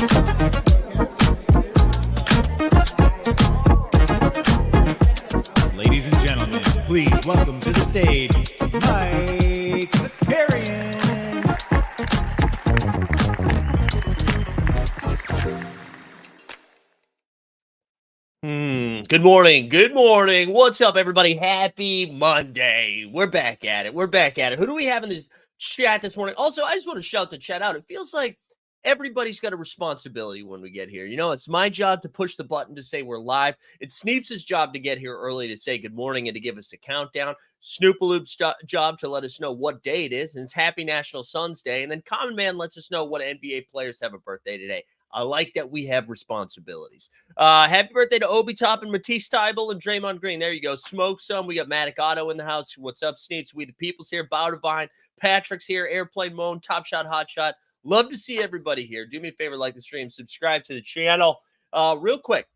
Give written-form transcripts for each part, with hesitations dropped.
Ladies and gentlemen, please welcome to the stage, Mike Zakarian. Good morning. Good morning. What's up, everybody? Happy Monday. We're back at it. Who do we have in this chat this morning? Also, I just want to shout the chat out. It feels like everybody's got a responsibility when we get here. You know, it's my job to push the button to say we're live. It's Sneeps' job to get here early to say good morning and to give us a countdown. Snoopaloop's job to let us know what day it is. And it's Happy National Sons Day. And then Common Man lets us know what NBA players have a birthday today. I like that we have responsibilities. Happy birthday to Obi Toppin, Matisse Tybel, and Draymond Green. There you go. Smoke some. We got Matic Otto in the house. What's up, Sneeps? We the people's here. Bow Divine. Patrick's here. Airplane Moan. Top Shot, Hot Shot. Love to see everybody here. Do me a favor, like the stream. Subscribe to the channel. Real quick,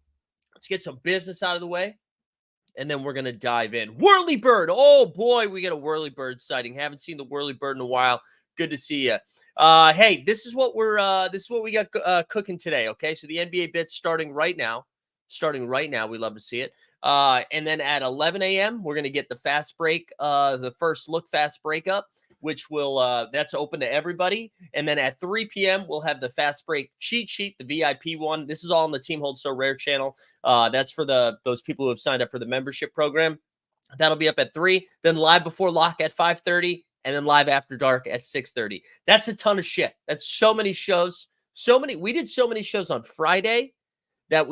let's get some business out of the way, and then we're going to dive in. Whirly Bird. Oh, boy, we got a Whirly Bird sighting. Haven't seen the Whirly Bird in a while. Good to see you. Hey, this is what we got cooking today. Okay, so the NBA bits starting right now. We love to see it. And then at 11 a.m. we're gonna get the fast break, the first look fast break up, which will that's open to everybody. And then at 3 p.m. we'll have the fast break cheat sheet, the VIP one. This is all on the Team Hold So Rare channel. That's for those people who have signed up for the membership program. That'll be up at 3. Then live before lock at 5:30. And then live after dark at 6:30. That's a ton of shit. That's so many shows. We did so many shows on Friday that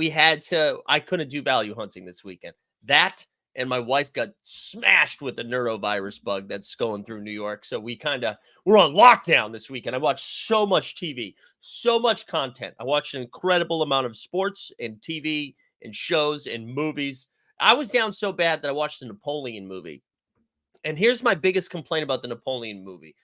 I couldn't do value hunting this weekend. That and my wife got smashed with the neurovirus bug that's going through New York. So we're on lockdown this weekend. I watched so much TV, so much content. I watched an incredible amount of sports and TV and shows and movies. I was down so bad that I watched the Napoleon movie. And here's my biggest complaint about the Napoleon movie.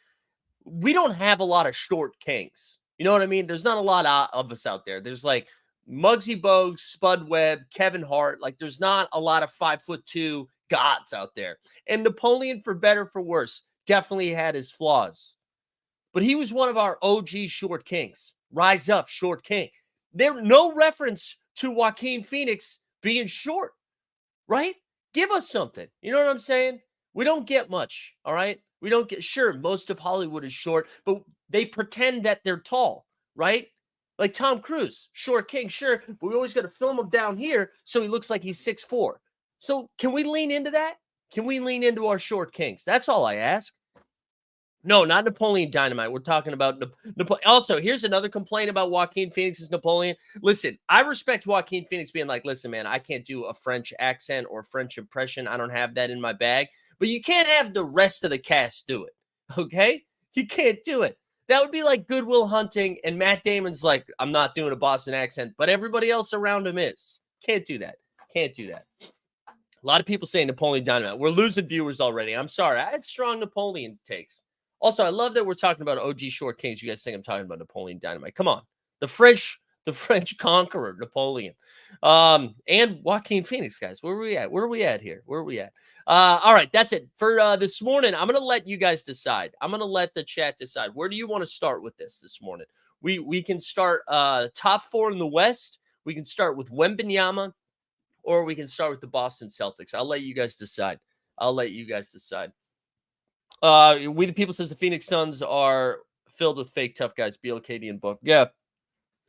We don't have a lot of short kings. You know what I mean? There's not a lot of us out there. There's like Muggsy Bogues, Spud Webb, Kevin Hart. Like there's not a lot of 5'2" gods out there. And Napoleon, for better, for worse, definitely had his flaws. But he was one of our OG short kings. Rise up, short king. There's no reference to Joaquin Phoenix being short, right? Give us something. You know what I'm saying? We don't get much, all right? We don't get, sure, most of Hollywood is short, but they pretend that they're tall, right? Like Tom Cruise, short king, sure, but we always got to film him down here so he looks like he's 6'4". So can we lean into that? Can we lean into our short kings? That's all I ask. No, not Napoleon Dynamite. We're talking about Also, here's another complaint about Joaquin Phoenix's Napoleon. Listen, I respect Joaquin Phoenix being like, listen, man, I can't do a French accent or French impression. I don't have that in my bag. But you can't have the rest of the cast do it, okay? You can't do it. That would be like Good Will Hunting, and Matt Damon's like, I'm not doing a Boston accent, but everybody else around him is. Can't do that. A lot of people say Napoleon Dynamite. We're losing viewers already. I'm sorry. I had strong Napoleon takes. Also, I love that we're talking about OG short kings. You guys think I'm talking about Napoleon Dynamite. Come on. The French conqueror, Napoleon. And Joaquin Phoenix, guys. Where are we at here? All right, that's it. For this morning, I'm going to let you guys decide. I'm going to let the chat decide. Where do you want to start with this morning? We can start top 4 in the West. We can start with Wembanyama, or we can start with the Boston Celtics. I'll let you guys decide. We the People says the Phoenix Suns are filled with fake tough guys. BLKD and Book. Yeah,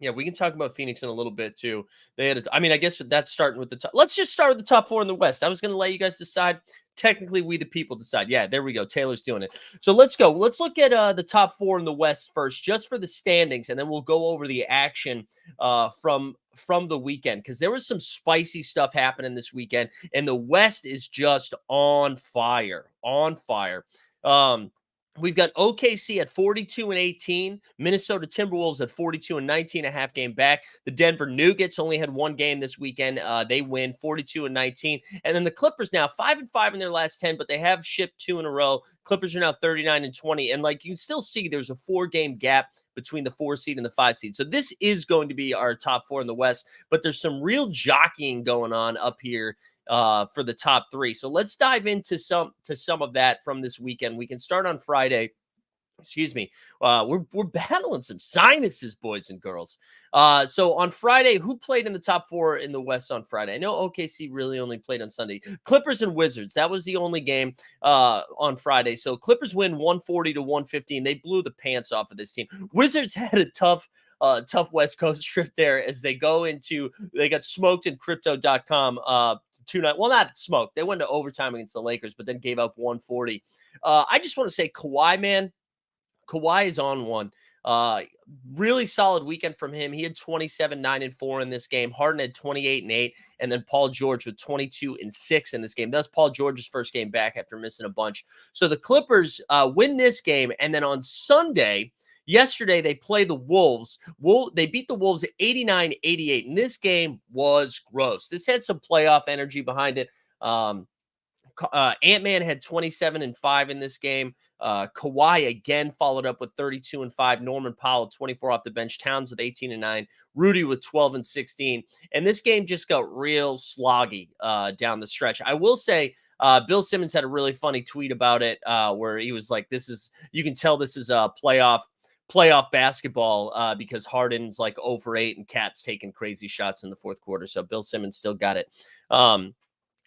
we can talk about Phoenix in a little bit too. I guess that's starting with the top. Let's just start with the top 4 in the West. I was going to let you guys decide. Technically, we the people decide. Yeah, there we go. Taylor's doing it. So let's go. Let's look at the top 4 in the West first, just for the standings, and then we'll go over the action from the weekend, because there was some spicy stuff happening this weekend, and the West is just on fire. We've got OKC at 42-18, Minnesota Timberwolves at 42-19, a half game back. The Denver Nuggets only had one game this weekend. They win 42-19. And then the Clippers now 5-5 in their last 10, but they have shipped 2 in a row. Clippers are now 39-20. And like you can still see, there's a 4-game gap between the 4 seed and the 5 seed. So this is going to be our top 4 in the West, but there's some real jockeying going on up here for the top 3. So let's dive into some of that from this weekend. We can start on Friday Excuse me. We're battling some sinuses, boys and girls. So on Friday, who played in the top 4 in the West on Friday? I know OKC really only played on Sunday. Clippers and Wizards. That was the only game on Friday. So Clippers win 140 to 115. They blew the pants off of this team. Wizards had a tough West Coast trip there as they got smoked in crypto.com 2-9. Well, not smoked. They went to overtime against the Lakers, but then gave up 140. I just want to say Kawhi, man. Kawhi is on one. Really solid weekend from him. He had 27, 9, and 4 in this game. Harden had 28 and 8, and then Paul George with 22 and 6 in this game. That's Paul George's first game back after missing a bunch. So the Clippers win this game, and then on Sunday, yesterday, they play the Wolves. They beat the Wolves 89-88, and this game was gross. This had some playoff energy behind it. Ant-Man had 27 and 5 in this game. Kawhi again followed up with 32 and 5. Norman Powell, 24 off the bench. Towns with 18 and 9. Rudy with 12 and 16. And this game just got real sloggy down the stretch. I will say, Bill Simmons had a really funny tweet about it where he was like, you can tell this is a playoff basketball because Harden's like 0 for 8 and Cat's taking crazy shots in the fourth quarter. So Bill Simmons still got it.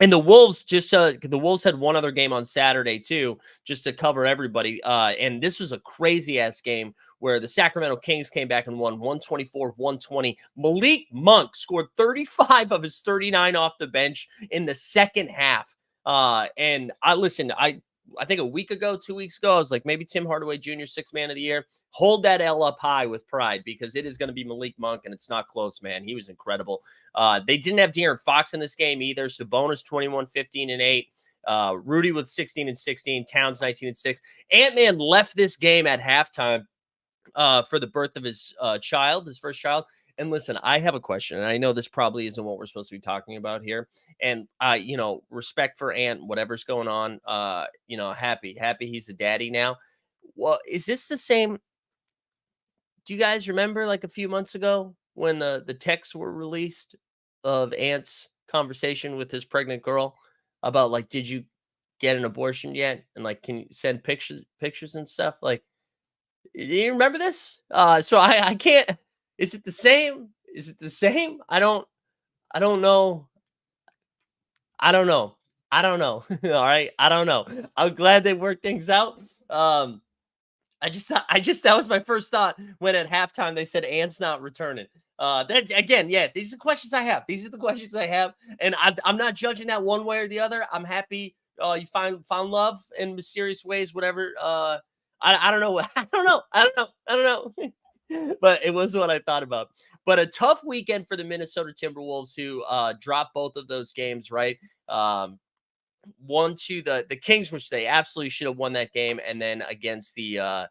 And the Wolves the Wolves had one other game on Saturday too, just to cover everybody. And this was a crazy ass game where the Sacramento Kings came back and won 124-120. Malik Monk scored 35 of his 39 off the bench in the second half. And I think a week ago, 2 weeks ago, I was like, maybe Tim Hardaway Jr., 6th man of the year. Hold that L up high with pride because it is going to be Malik Monk, and it's not close, man. He was incredible. They didn't have De'Aaron Fox in this game either. Sabonis 21, 15, and 8. Rudy with 16 and 16. Towns 19 and 6. Ant-Man left this game at halftime for the birth of his first child. And listen, I have a question, and I know this probably isn't what we're supposed to be talking about here. And respect for Ant, whatever's going on. Happy he's a daddy now. Well, is this the same? Do you guys remember like a few months ago when the texts were released of Ant's conversation with his pregnant girl about like, did you get an abortion yet? And like, can you send pictures and stuff? Like, do you remember this? So I can't. Is it the same? Is it the same? I don't know. I don't know. All right. I don't know. I'm glad they worked things out. That was my first thought when at halftime they said Ant's not returning. That's again, yeah, these are the questions I have. And I'm not judging that one way or the other. I'm happy you found love in mysterious ways, whatever. I don't know. I don't know. But it was what I thought about. But a tough weekend for the Minnesota Timberwolves who dropped both of those games, right? One to the Kings, which they absolutely should have won that game, and then against the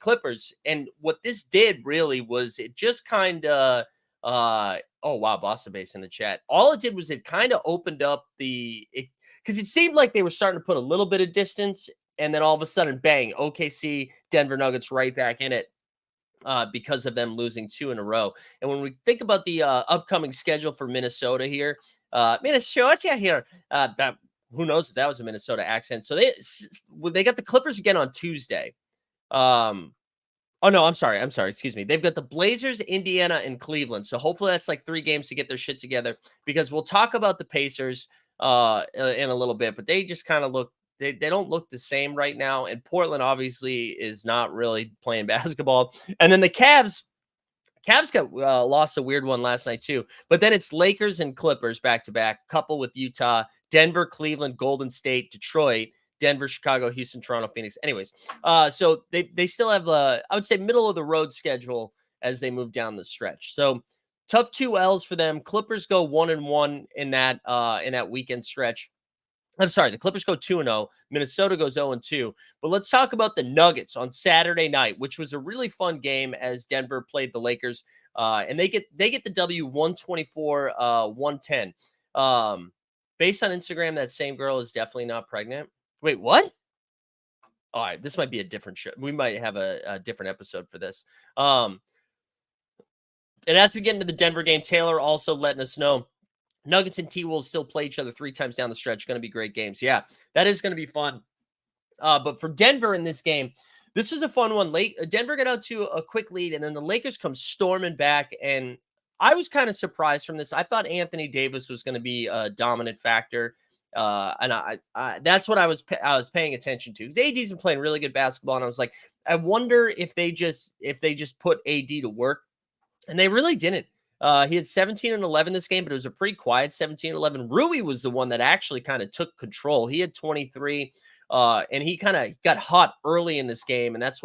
Clippers. And what this did really was it just kind of oh wow, Boston Base in the chat. All it did was it kind of opened up because it seemed like they were starting to put a little bit of distance, and then all of a sudden, bang, OKC, Denver Nuggets right back in it. Because of them losing 2 in a row. And when we think about the upcoming schedule for Minnesota here, who knows if that was a Minnesota accent. So they got the Clippers again on Tuesday. Oh, no, I'm sorry. Excuse me. They've got the Blazers, Indiana, and Cleveland. So hopefully that's like 3 games to get their shit together because we'll talk about the Pacers in a little bit, but they just kind of look They don't look the same right now. And Portland obviously is not really playing basketball. And then the Cavs got lost a weird one last night too. But then it's Lakers and Clippers back-to-back, couple with Utah, Denver, Cleveland, Golden State, Detroit, Denver, Chicago, Houston, Toronto, Phoenix. Anyways, so they still have, I would say, middle-of-the-road schedule as they move down the stretch. So tough 2 L's for them. Clippers go 1-1 in that weekend stretch. I'm sorry, the Clippers go 2-0. Minnesota goes 0-2. But let's talk about the Nuggets on Saturday night, which was a really fun game as Denver played the Lakers. And they get the W 124-110. Based on Instagram, that same girl is definitely not pregnant. Wait, what? All right, this might be a different show. We might have a different episode for this. And as we get into the Denver game, Taylor also letting us know Nuggets and T-Wolves still play each other 3 times down the stretch. Going to be great games. Yeah, that is going to be fun. But for Denver in this game, This was a fun one. Denver got out to a quick lead, and then the Lakers come storming back. And I was kind of surprised from this. I thought Anthony Davis was going to be a dominant factor, and that's what I was paying attention to, because AD's been playing really good basketball, and I was like, I wonder if they just put AD to work, and they really didn't. He had 17 and 11 this game, but it was a pretty quiet 17 and 11. Rui was the one that actually kind of took control. He had 23. And he kind of got hot early in this game, and that's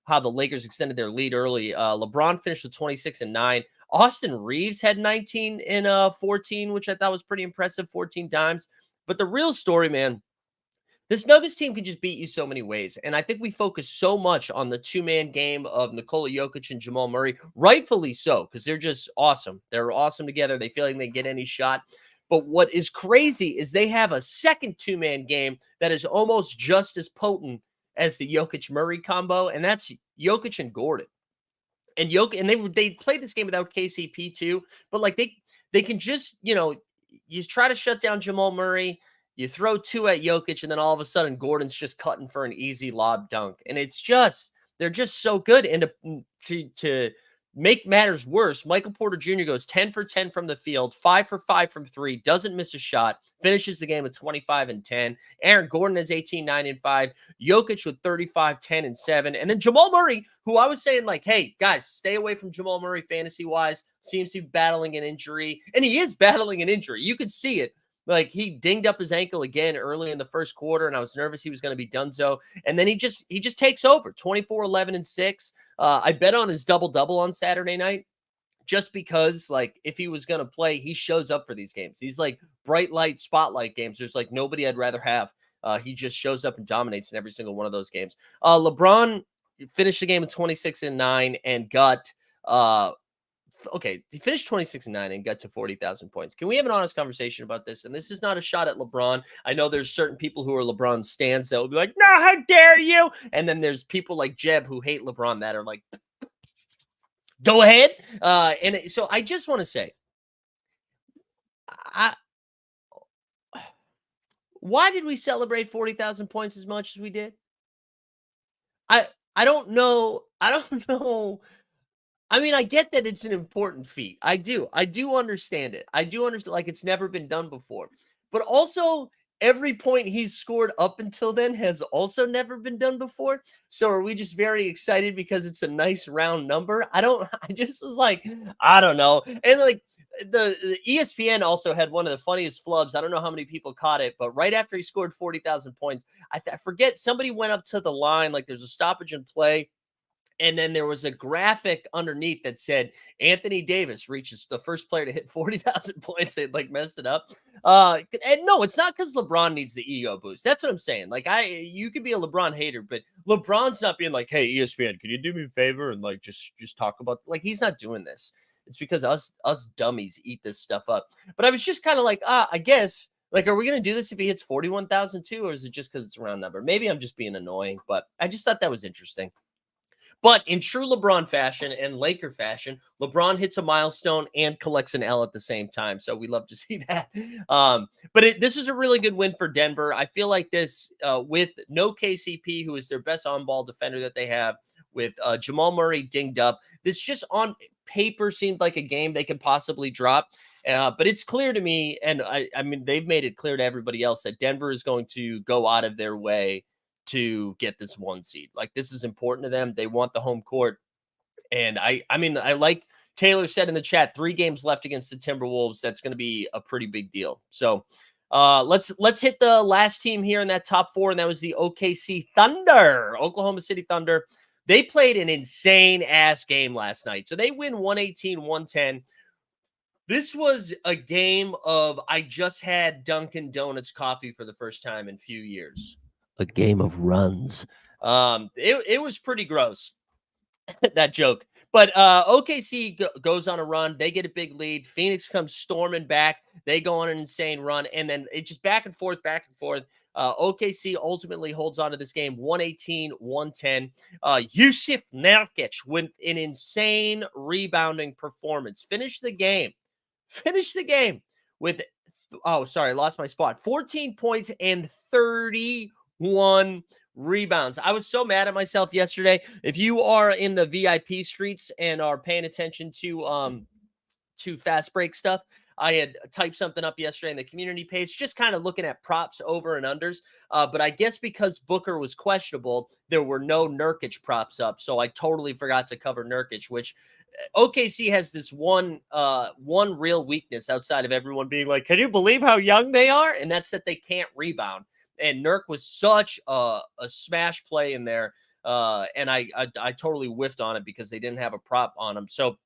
how the Lakers extended their lead early. LeBron finished with 26 and 9. Austin Reeves had 19 and 14, which I thought was pretty impressive, 14 dimes. But the real story, man, this Nuggets team can just beat you so many ways. And I think we focus so much on the two-man game of Nikola Jokic and Jamal Murray, rightfully so, because they're just awesome. They're awesome together. They feel like they get any shot. But what is crazy is they have a second two-man game that is almost just as potent as the Jokic-Murray combo, and that's Jokic and Gordon. And they played this game without KCP too, but like they can just, you try to shut down Jamal Murray, you throw two at Jokic, and then all of a sudden Gordon's just cutting for an easy lob dunk. And they're just so good. And to make matters worse, Michael Porter Jr. goes 10 for 10 from the field, 5 for 5 from 3, doesn't miss a shot, finishes the game with 25 and 10. Aaron Gordon has 18, 9 and 5. Jokic with 35, 10 and 7. And then Jamal Murray, who I was saying, like, hey, guys, stay away from Jamal Murray fantasy-wise, seems to be battling an injury. And he is battling an injury. You could see it. Like, he dinged up his ankle again early in the first quarter, and I was nervous he was going to be donezo. And then he just takes over, 24, 11, and 6. I bet on his double-double on Saturday night, just because, like, if he was going to play, he shows up for these games. These, like, bright light spotlight games, there's, like, nobody I'd rather have. He just shows up and dominates in every single one of those games. LeBron finished the game with 26 and 9 and got he finished 26 and 9 and got to 40,000 points. Can we have an honest conversation about this? And this is not a shot at LeBron. I know there's certain people who are LeBron stans that will be like, no, how dare you? And then there's people like Jeb who hate LeBron that are like, go ahead. So I just want to say, why did we celebrate 40,000 points as much as we did? I don't know. I mean, I get that it's an important feat. I do understand it. I do understand, like, it's never been done before. But also, every point he's scored up until then has also never been done before. So are we just very excited because it's a nice round number? I just was like, I don't know. And like the ESPN also had one of the funniest flubs. I don't know how many people caught it, but right after he scored 40,000 points, I forget, somebody went up to the line, like there's a stoppage in play. And then there was a graphic underneath that said Anthony Davis reaches the first player to hit 40,000 points. They'd like messed it up. And no, it's not because LeBron needs the ego boost. That's what I'm saying. Like, you could be a LeBron hater, but LeBron's not being like, hey, ESPN, can you do me a favor and like just talk about, like, he's not doing this. It's because us dummies eat this stuff up. But I was just kind of like, I guess, like, are we going to do this if he hits 41,000 too? Or is it just because it's a round number? Maybe I'm just being annoying, but I just thought that was interesting. But in true LeBron fashion and Laker fashion, LeBron hits a milestone and collects an L at the same time. So we love to see that. But this is a really good win for Denver. I feel like this, with no KCP, who is their best on-ball defender that they have, with Jamal Murray dinged up, this just on paper seemed like a game they could possibly drop. But it's clear to me, and I mean, they've made it clear to everybody else that Denver is going to go out of their way to get this 1 seed. Like, this is important to them. They want the home court. And I mean, I like Taylor said in the chat, 3 games left against the Timberwolves. That's going to be a pretty big deal. So let's hit the last team here in that top 4. And that was the OKC Thunder, Oklahoma City Thunder. They played an insane ass game last night. So they win 118-110. This was a game of, I just had Dunkin' Donuts coffee for the first time in a few years. A game of runs. It was pretty gross, that joke. But OKC goes on a run. They get a big lead. Phoenix comes storming back. They go on an insane run. And then it just back and forth. OKC ultimately holds on to this game, 118-110. Yusuf Nurkic with an insane rebounding performance. Finished the game with, oh, sorry, I lost my spot. 14 points and 30 31 rebounds. I was so mad at myself yesterday. If you are in the VIP streets and are paying attention to fast break stuff, I had typed something up yesterday in the community page, just kind of looking at props over and unders. But I guess because Booker was questionable, there were no Nurkic props up. So I totally forgot to cover Nurkic, which OKC has this one real weakness outside of everyone being like, can you believe how young they are? And that's that they can't rebound. And Nurk was such a smash play in there. And I totally whiffed on it because they didn't have a prop on him. So,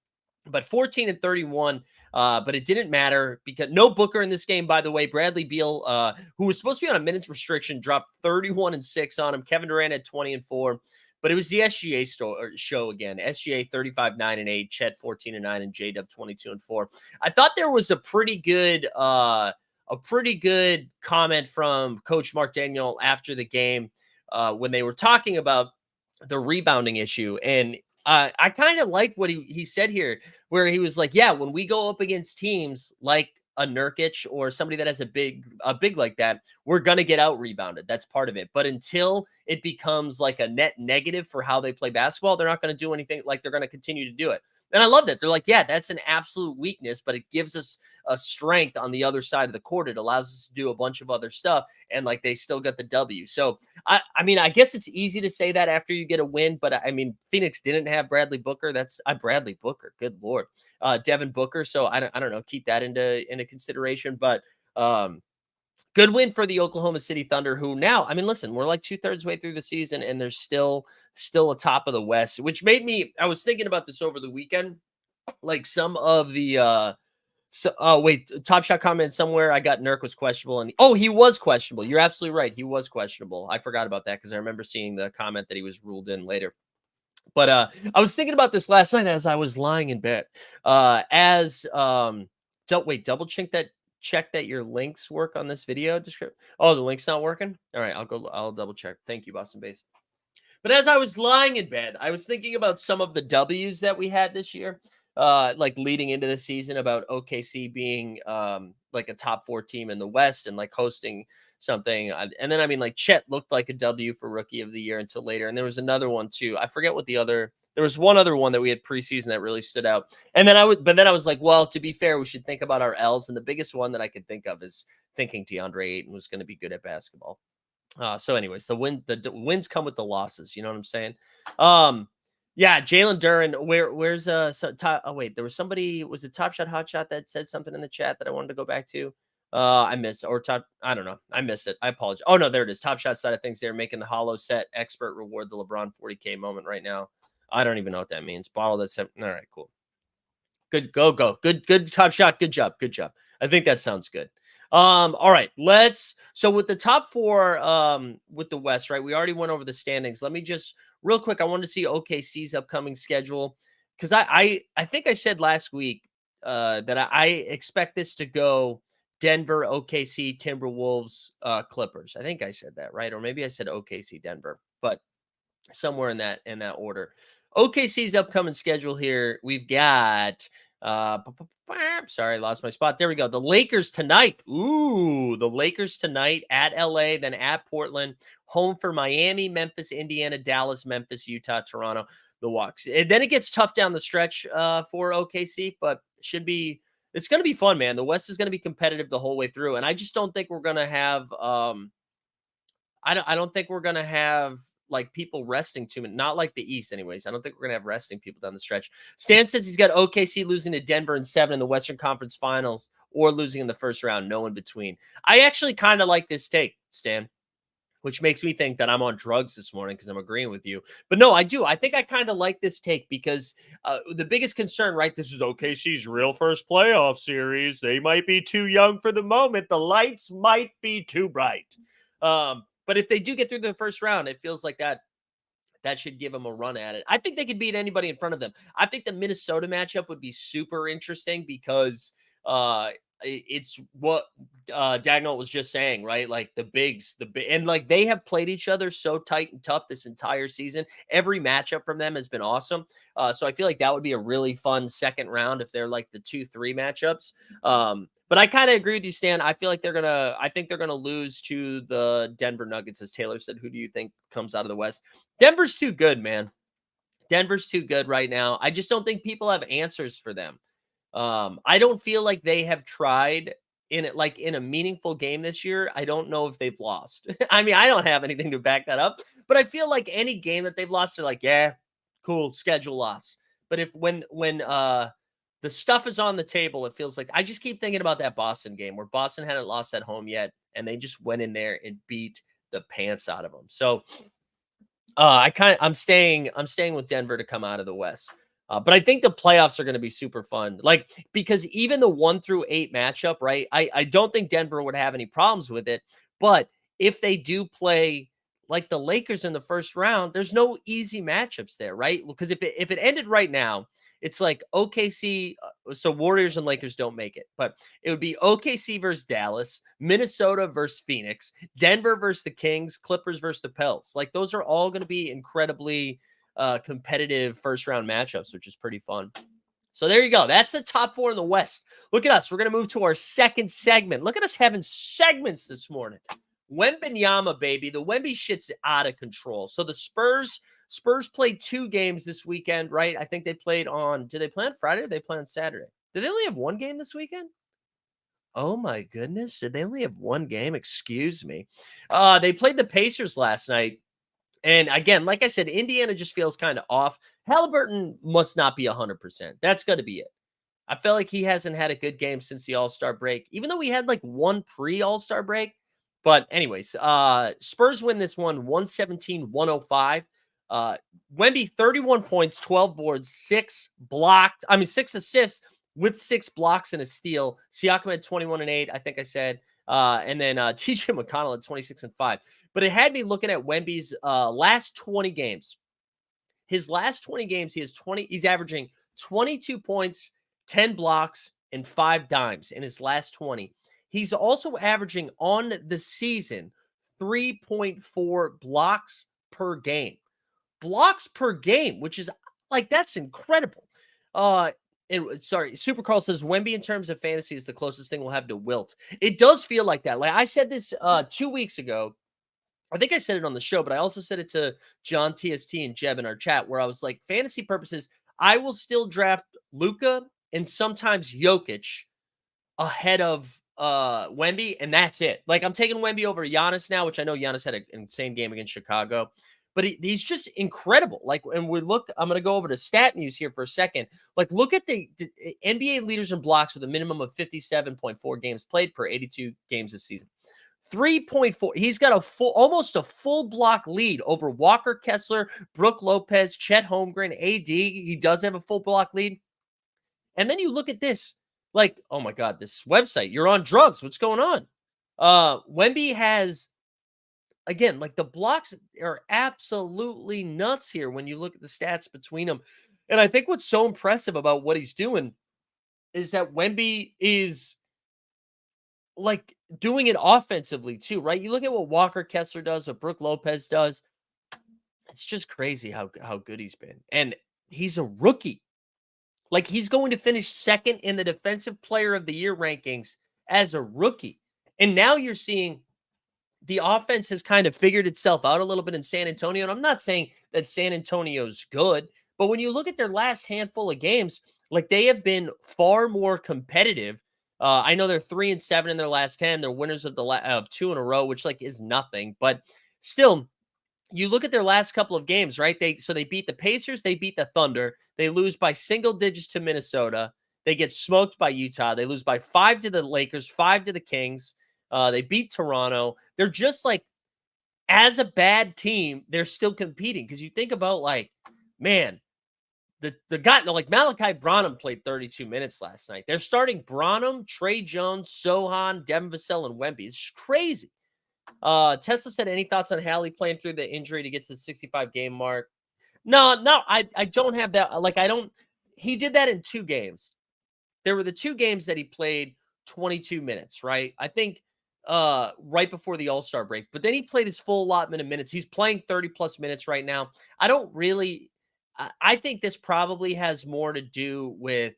but 14 and 31, but it didn't matter because no Booker in this game, by the way. Bradley Beal, who was supposed to be on a minutes restriction, dropped 31 and 6 on him. Kevin Durant had 20 and 4. But it was the SGA show again. SGA 35, 9 and 8, Chet 14 and 9, and J-Dub 22 and 4. I thought there was a pretty good comment from Coach Mark Daniel after the game when they were talking about the rebounding issue. And I kind of like what he said here, where he was like, yeah, when we go up against teams like a Nurkic or somebody that has a big like that, we're going to get out rebounded. That's part of it. But until it becomes like a net negative for how they play basketball, they're not going to do anything. Like, they're going to continue to do it. And I love that. They're like, yeah, that's an absolute weakness, but it gives us a strength on the other side of the court. It allows us to do a bunch of other stuff. And like, they still got the W. So, I mean, I guess it's easy to say that after you get a win, but I mean, Phoenix didn't have Bradley Booker. That's Bradley Booker. Good Lord. Devin Booker. So I don't know, keep that into consideration, but, good win for the Oklahoma City Thunder, who now, I mean, listen, we're like 2/3 way through the season and they're still atop of the West, which made me, I was thinking about this over the weekend, like some of the, Top Shot comment somewhere. I got Nurk was questionable. And he was questionable. You're absolutely right. He was questionable. I forgot about that because I remember seeing the comment that he was ruled in later. But I was thinking about this last night as I was lying in bed. Double check that your links work on this video description. Oh, the link's not working. All right, I'll double check. Thank you, Boston Base. But as I was lying in bed, I was thinking about some of the W's that we had this year, like leading into the season, about OKC being like a top 4 team in the West and like hosting something. And then, I mean, like Chet looked like a W for Rookie of the Year until later. And there was another one too. I forget what there was one other one that we had preseason that really stood out. And then I was like, well, to be fair, we should think about our L's. And the biggest one that I could think of is thinking DeAndre Ayton was going to be good at basketball. So anyways, the wins come with the losses. You know what I'm saying? Yeah, Jalen Duren. Where's there was somebody, was it Top Shot Hot Shot that said something in the chat that I wanted to go back to. I missed it, or I don't know. I missed it. I apologize. Oh no, there it is. Top Shot side of things. They're making the hollow set expert reward the LeBron 40K moment right now. I don't even know what that means. Bottle that's all right, cool. Good, go. Good Top Shot. Good job. I think that sounds good. All right, so with the top 4 with the West, right? We already went over the standings. Let me just real quick, I wanted to see OKC's upcoming schedule, because I think I said last week that I expect this to go Denver, OKC, Timberwolves, Clippers. I think I said that, right? Or maybe I said OKC, Denver, but somewhere in that order. OKC's upcoming schedule here, we've got sorry, I lost my spot. There we go. The Lakers tonight. Ooh, the Lakers tonight at LA, then at Portland, home for Miami, Memphis, Indiana, Dallas, Memphis, Utah, Toronto, Milwaukee. And then it gets tough down the stretch for OKC, but it's going to be fun, man. The West is going to be competitive the whole way through. And I just don't think we're going to have I don't think we're going to have like people resting too much. Not like the East anyways. I don't think we're going to have resting people down the stretch. Stan says he's got OKC losing to Denver in 7 in the Western Conference Finals, or losing in the first round, no in between. I actually kind of like this take, Stan, which makes me think that I'm on drugs this morning because I'm agreeing with you. But no, I do. I think I kind of like this take because the biggest concern, right? This is OKC's real first playoff series. They might be too young for the moment. The lights might be too bright. But if they do get through the first round, it feels like that should give them a run at it. I think they could beat anybody in front of them. I think the Minnesota matchup would be super interesting because it's what Dagnall was just saying, right? Like the bigs, and like they have played each other so tight and tough this entire season. Every matchup from them has been awesome. So I feel like that would be a really fun second round if they're like the 2-3 matchups. But I kind of agree with you, Stan. I think they're gonna lose to the Denver Nuggets, as Taylor said. Who do you think comes out of the West? Denver's too good, man. Denver's too good right now. I just don't think people have answers for them. I don't feel like they have tried in a meaningful game this year. I don't know if they've lost. I mean, I don't have anything to back that up, but I feel like any game that they've lost, they're like, yeah, cool, schedule loss. But if when the stuff is on the table, it feels like I just keep thinking about that Boston game where Boston hadn't lost at home yet, and they just went in there and beat the pants out of them. So I'm staying with Denver to come out of the West. But I think the playoffs are going to be super fun. Like, because even the 1 through 8 matchup, right? I don't think Denver would have any problems with it. But if they do play like the Lakers in the first round, there's no easy matchups there, right? Because if it ended right now, it's like OKC, so Warriors and Lakers don't make it, but it would be OKC versus Dallas, Minnesota versus Phoenix, Denver versus the Kings, Clippers versus the Pels. Like, those are all going to be incredibly competitive first round matchups, which is pretty fun. So there you go. That's the top 4 in the West. Look at us. We're going to move to our second segment. Look at us having segments this morning. Wembenyama, baby. The Wemby shit's out of control. So the Spurs played 2 games this weekend, right? I think they played on, did they play on Friday or did they play on Saturday? Did they only have 1 game this weekend? Oh my goodness. Did they only have 1 game? Excuse me. They played the Pacers last night. And again, like I said, Indiana just feels kind of off. Halliburton must not be 100%. That's got to be it. I feel like he hasn't had a good game since the All-Star break, even though we had like 1 pre-All-Star break. But anyways, Spurs win this one 117-105. Wemby, 31 points, 12 boards, 6 assists with 6 blocks and a steal. Siakam had 21 and 8, I think I said. And then TJ McConnell at 26 and 5. But it had me looking at Wemby's last 20 games. His last 20 games, he's averaging 22 points, 10 blocks, and 5 dimes in his last 20. He's also averaging on the season 3.4 blocks per game. Blocks per game, which is like, that's incredible. Super Carl says Wemby in terms of fantasy is the closest thing we'll have to Wilt. It does feel like that. Like I said this 2 weeks ago. I think I said it on the show, but I also said it to John TST and Jeb in our chat, where I was like, fantasy purposes, I will still draft Luka and sometimes Jokic ahead of Wemby, and that's it. Like, I'm taking Wemby over Giannis now, which I know Giannis had an insane game against Chicago, but he's just incredible. Like, and I'm going to go over to Stat News here for a second. Like, look at the NBA leaders in blocks with a minimum of 57.4 games played per 82 games this season. 3.4. He's got almost a full block lead over Walker Kessler, Brooke Lopez, Chet Holmgren, AD. He does have a full block lead. And then you look at this, like, oh my God, this website, you're on drugs. What's going on? Wemby has, again, like, the blocks are absolutely nuts here when you look at the stats between them. And I think what's so impressive about what he's doing is that Wemby is, like, doing it offensively too, right? You look at what Walker Kessler does, what Brooke Lopez does. It's just crazy how good he's been. And he's a rookie. Like, he's going to finish second in the Defensive Player of the Year rankings as a rookie. And now you're seeing the offense has kind of figured itself out a little bit in San Antonio. And I'm not saying that San Antonio's good, but when you look at their last handful of games, like, they have been far more competitive. I know they're 3-7 in their last 10. They're winners of 2 in a row, which, like, is nothing. But still, you look at their last couple of games, right? They beat the Pacers, they beat the Thunder, they lose by single digits to Minnesota, they get smoked by Utah, they lose by 5 to the Lakers, 5 to the Kings, they beat Toronto. They're just, like, as a bad team, they're still competing. Because you think about, like, man, the guy, like, Malachi Branham played 32 minutes last night. They're starting Branham, Trey Jones, Sohan, Devin Vassell, and Wemby. It's crazy. Tesla said, any thoughts on Hallie playing through the injury to get to the 65 game mark? No, I don't have that. Like, he did that in 2 games. There were the 2 games that he played 22 minutes, right? I think right before the All-Star break. But then he played his full allotment of minutes. He's playing 30 plus minutes right now. I think this probably has more to do with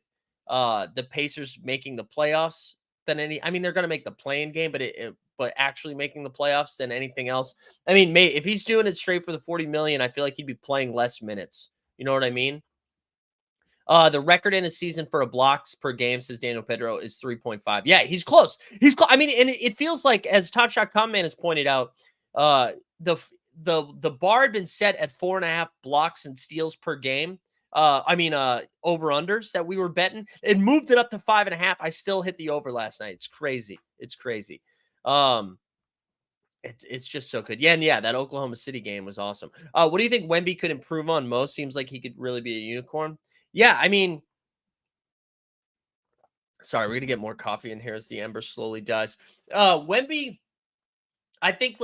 the Pacers making the playoffs than any. I mean, they're going to make the play-in game, but actually making the playoffs than anything else. I mean, if he's doing it straight for the 40 million, I feel like he'd be playing less minutes. You know what I mean? The record in a season for a blocks per game, says Daniel Pedro, is 3.5. Yeah, he's close. He's close. I mean, and it feels like, as Top Shot Man has pointed out, the bar had been set at 4.5 blocks and steals per game. Over unders that we were betting. It moved it up to 5.5. I still hit the over last night. It's crazy. It's crazy. It's just so good. Yeah, and yeah, that Oklahoma City game was awesome. What do you think Wemby could improve on most? Seems like he could really be a unicorn. Yeah, I mean, sorry, we're gonna get more coffee in here as the ember slowly dies. Wemby, I think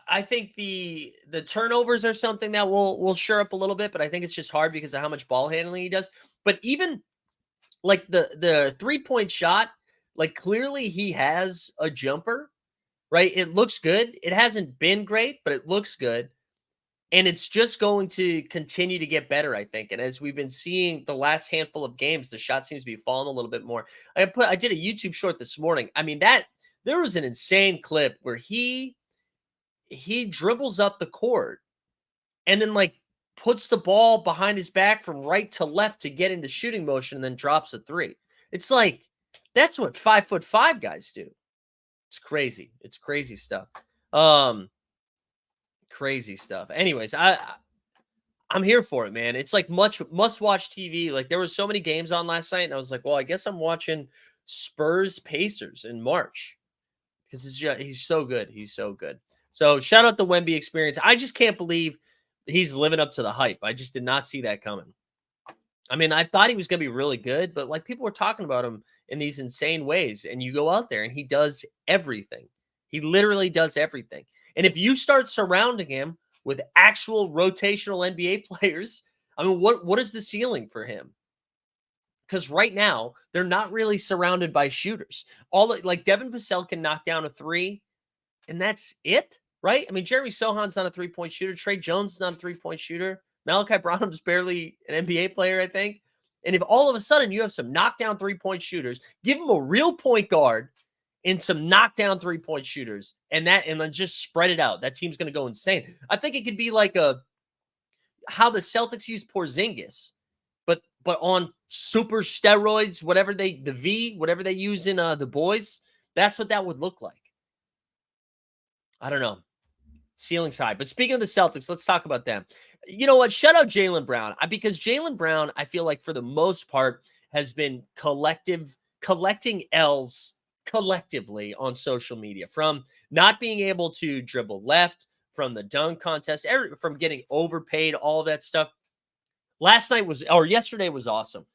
I think the turnovers are something that will sure up a little bit, but I think it's just hard because of how much ball handling he does. But even like the 3-point shot, like clearly he has a jumper, right? It looks good. It hasn't been great, but it looks good. And it's just going to continue to get better, I think. And as we've been seeing the last handful of games, the shot seems to be falling a little bit more. I did a YouTube short this morning. I mean, there was an insane clip where he dribbles up the court and then like puts the ball behind his back from right to left to get into shooting motion and then drops a three. It's like, that's what 5'5" guys do. It's crazy. It's crazy stuff. Crazy stuff. Anyways, I'm here for it, man. It's like must-watch TV. Like there was so many games on last night, and I was like, well, I guess I'm watching Spurs Pacers in March because he's so good. He's so good. So shout out the Wemby experience. I just can't believe he's living up to the hype. I just did not see that coming. I mean, I thought he was going to be really good, but like people were talking about him in these insane ways, and you go out there and he does everything. He literally does everything. And if you start surrounding him with actual rotational NBA players, I mean, what is the ceiling for him? Because right now, they're not really surrounded by shooters. Like Devin Vassell can knock down a three, and that's it, right? I mean, Jeremy Sohan's not a three-point shooter. Trey Jones is not a three-point shooter. Malachi Branham's barely an NBA player, I think. And if all of a sudden you have some knockdown three-point shooters, give him a real point guard and some knockdown three-point shooters, and then just spread it out. That team's going to go insane. I think it could be like how the Celtics use Porzingis, but on super steroids, whatever they use in the boys. That's what that would look like. I don't know. Ceiling's high. But speaking of the Celtics, let's talk about them. You know what? Shout out Jaylen Brown, because Jaylen Brown, I feel like for the most part, has been collecting L's collectively on social media, from not being able to dribble left, from the dunk contest, from getting overpaid, all of that stuff. Yesterday was awesome.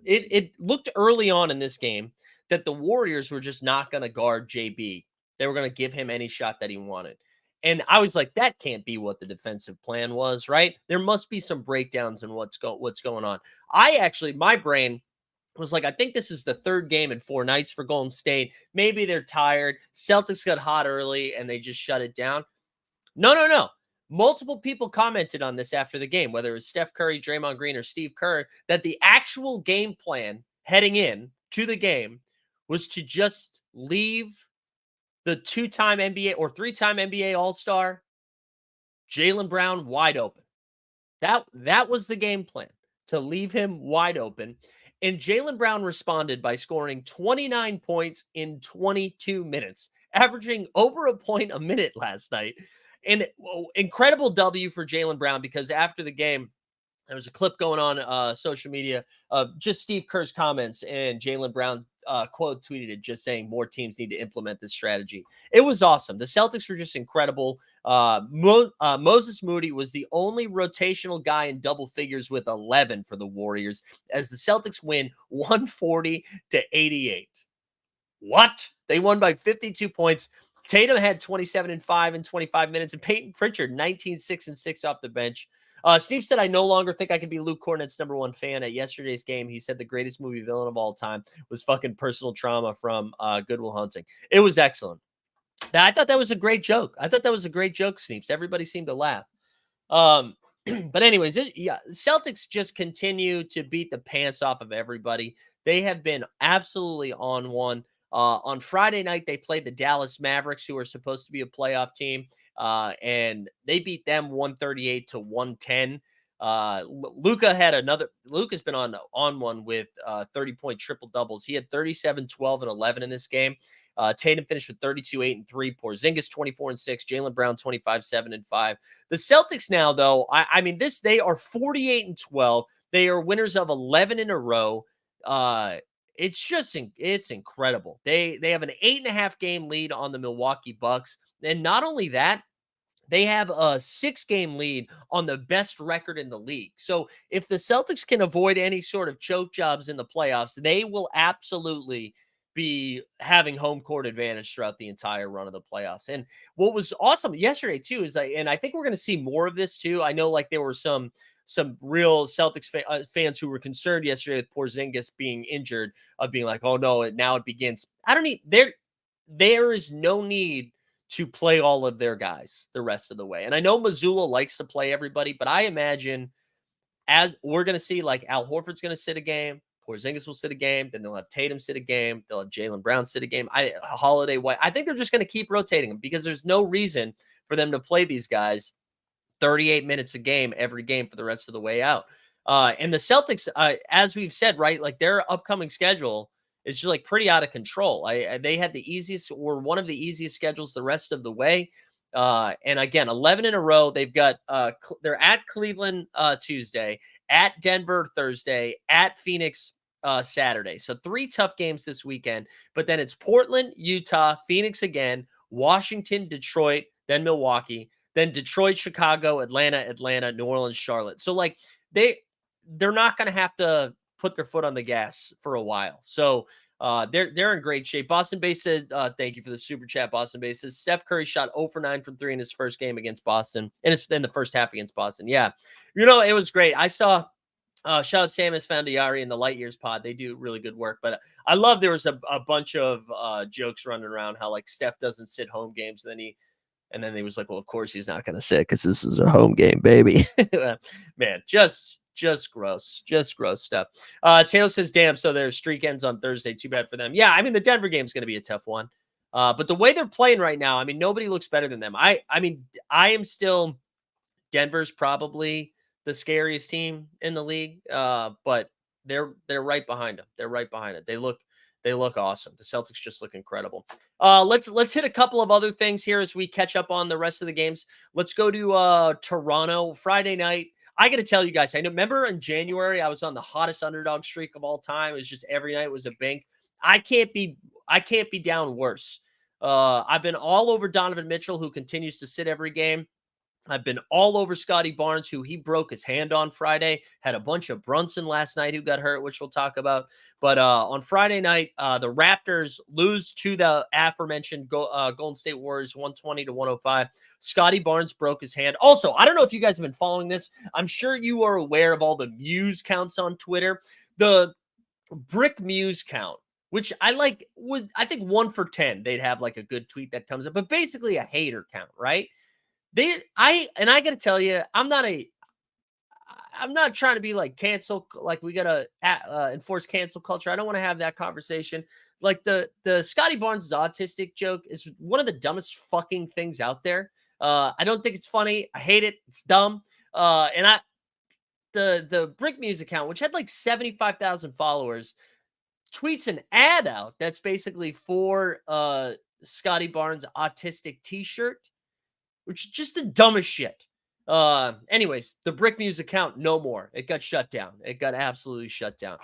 It looked early on in this game that the Warriors were just not going to guard JB. They were going to give him any shot that he wanted. And I was like, that can't be what the defensive plan was, right? There must be some breakdowns in what's going on. My brain was like, I think this is the third game in 4 nights for Golden State. Maybe they're tired. Celtics got hot early and they just shut it down. No. Multiple people commented on this after the game, whether it was Steph Curry, Draymond Green, or Steve Kerr, that the actual game plan heading in to the game was to just leave the 2-time NBA or 3-time NBA All-Star Jaylen Brown wide open. That was the game plan, to leave him wide open. And Jaylen Brown responded by scoring 29 points in 22 minutes, averaging over a point a minute last night. And incredible W for Jaylen Brown, because after the game, there was a clip going on social media of just Steve Kerr's comments, and Jaylen Brown quote tweeted it, just saying more teams need to implement this strategy. It was awesome. The Celtics were just incredible. Moses Moody was the only rotational guy in double figures with 11 for the Warriors, as the Celtics win 140-88. What? They won by 52 points. Tatum had 27 and 5 in 25 minutes, and Peyton Pritchard 19, 6 and 6 off the bench. Steve said, I no longer think I can be Luke Cornett's #1 fan. At yesterday's game, he said the greatest movie villain of all time was fucking personal trauma from Good Will Hunting. It was excellent. I thought that was a great joke. Sneeps. Everybody seemed to laugh. But anyways, Celtics just continue to beat the pants off of everybody. They have been absolutely on one. On Friday night, they played the Dallas Mavericks, who are supposed to be a playoff team, and they beat them 138 to 110. Luca had another. Luca's been on one with 30-point triple doubles. He had 37, 12, and 11 in this game. Tatum finished with 32, 8, and 3. Porzingis 24 and 6. Jaylen Brown 25, 7, and 5. The Celtics now, though, I mean, they are 48 and 12. They are winners of 11 in a row. It's incredible. They have an 8.5 game lead on the Milwaukee Bucks. And not only that, they have a 6-game lead on the best record in the league. So if the Celtics can avoid any sort of choke jobs in the playoffs, they will absolutely be having home court advantage throughout the entire run of the playoffs. And what was awesome yesterday too is and I think we're going to see more of this too. I know like there were some real Celtics fans who were concerned yesterday with Porzingis being injured, of being like, oh no, now it begins. I don't need there is no need to play all of their guys the rest of the way. And I know Missoula likes to play everybody, but I imagine as we're going to see, like Al Horford's going to sit a game, Porzingis will sit a game, then they'll have Tatum sit a game, they'll have Jaylen Brown sit a game, Holiday White. I think they're just going to keep rotating them because there's no reason for them to play these guys 38 minutes a game every game for the rest of the way out. And the Celtics, as we've said, right, like their upcoming schedule is just like pretty out of control. They had the easiest or one of the easiest schedules the rest of the way. And again, 11 in a row. They've got they're at Cleveland Tuesday, at Denver Thursday, at Phoenix Saturday. So 3 tough games this weekend. But then it's Portland, Utah, Phoenix again, Washington, Detroit, then Milwaukee, then Detroit, Chicago, Atlanta, New Orleans, Charlotte. So like they're not going to have to put their foot on the gas for a while. So they're in great shape. Boston Bay says, thank you for the super chat. Boston Bay says Steph Curry shot 0 for 9 from 3 in his first game against Boston. And it's in the first half against Boston. Yeah. It was great. I saw shout out Samus Fandiari in the Light Years pod. They do really good work. But I love there was a bunch of jokes running around how like Steph doesn't sit home games. And then he was like, well, of course he's not going to sit because this is a home game, baby. Man, just gross stuff. Taylor says, damn, so their streak ends on Thursday. Too bad for them. Yeah, I mean, the Denver game is going to be a tough one. But the way they're playing right now, I mean, nobody looks better than them. I mean, I am still Denver's probably the scariest team in the league. But they're right behind them. They're right behind it. They look awesome. The Celtics just look incredible. Let's hit a couple of other things here as we catch up on the rest of the games. Let's go to Toronto Friday night. I got to tell you guys, remember in January, I was on the hottest underdog streak of all time. It was just every night was a bank. I can't be down worse. I've been all over Donovan Mitchell, who continues to sit every game. I've been all over Scotty Barnes, who he broke his hand on Friday, had a bunch of Brunson last night who got hurt, which we'll talk about. But on Friday night, the Raptors lose to the aforementioned Golden State Warriors 120 to 105. Scotty Barnes broke his hand. Also, I don't know if you guys have been following this. I'm sure you are aware of all the Muse counts on Twitter. The Brick Muse count, which I think 1 for 10, they'd have like a good tweet that comes up, but basically a hater count, right? I got to tell you, I'm not trying to be like cancel, like we got to enforce cancel culture. I don't want to have that conversation. Like the Scotty Barnes is autistic joke is one of the dumbest fucking things out there. I don't think it's funny. I hate it. It's dumb. And the Brick Muse account, which had like 75,000 followers, tweets an ad out that's basically for Scotty Barnes autistic t-shirt, which is just the dumbest shit. Anyways, the Brick Muse account, no more. It got shut down. It got absolutely shut down.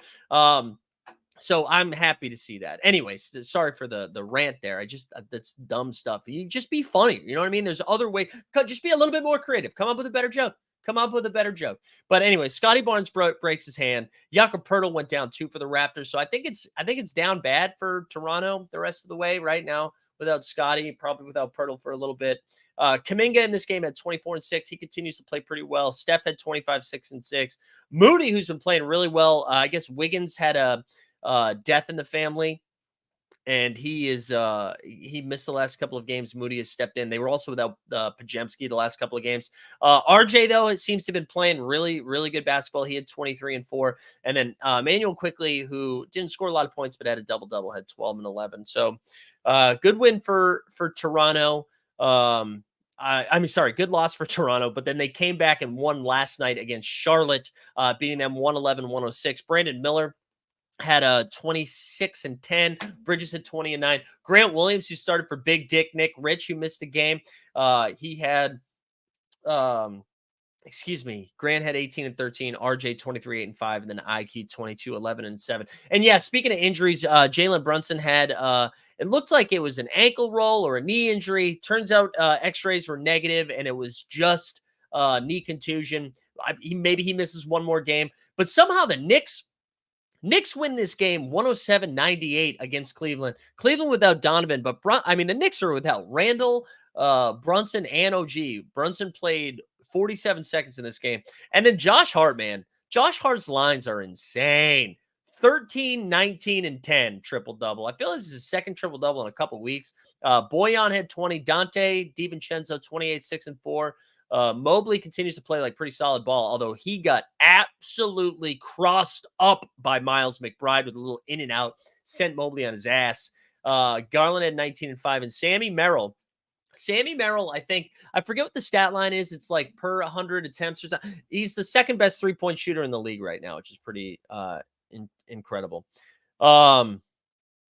So I'm happy to see that. Anyways, sorry for the rant there. That's dumb stuff. You just be funny. You know what I mean? There's other way. Just be a little bit more creative. Come up with a better joke. But anyway, Scotty Barnes breaks his hand. Jakob Poeltl went down 2 for the Raptors. So I think it's down bad for Toronto the rest of the way right now. Without Scotty, probably without Poeltl for a little bit. Kuminga in this game had 24 and 6. He continues to play pretty well. Steph had 25, 6 and 6. Moody, who's been playing really well. I guess Wiggins had a death in the family. and he missed the last couple of games. Moody has stepped in. They were also without Pajemski the last couple of games. RJ though, it seems to have been playing really, really good basketball. He had 23 and 4, and then Manuel Quickly, who didn't score a lot of points but had a double, had 12 and 11. So good win for Toronto. I mean, sorry, good loss for Toronto, but then they came back and won last night against Charlotte, beating them 111-106. Brandon Miller had a 26 and 10. Bridges had 20 and 9. Grant Williams, who started for Big Dick Nick Rich, who missed a game. He had Grant had 18 and 13, RJ 23, 8 and 5, and then IQ 22, 11 and 7. And yeah, speaking of injuries, Jalen Brunson had it looked like it was an ankle roll or a knee injury. Turns out x-rays were negative, and it was just knee contusion. Maybe he misses one more game, but somehow the Knicks win this game 107-98 against Cleveland. Cleveland without Donovan, but the Knicks are without Randall, Brunson, and OG. Brunson played 47 seconds in this game. And then Josh Hart, man. Josh Hart's lines are insane. 13, 19, and 10 triple-double. I feel this is his second triple-double in a couple weeks. Boyan had 20. Dante DiVincenzo, 28, 6, and 4. Mobley continues to play like pretty solid ball, although he got absolutely crossed up by Miles McBride with a little in and out, sent Mobley on his ass. Garland had 19 and 5, and Sammy Merrill, I forget what the stat line is. It's like per 100 attempts or something. He's the second best 3-point shooter in the league right now, which is pretty incredible. But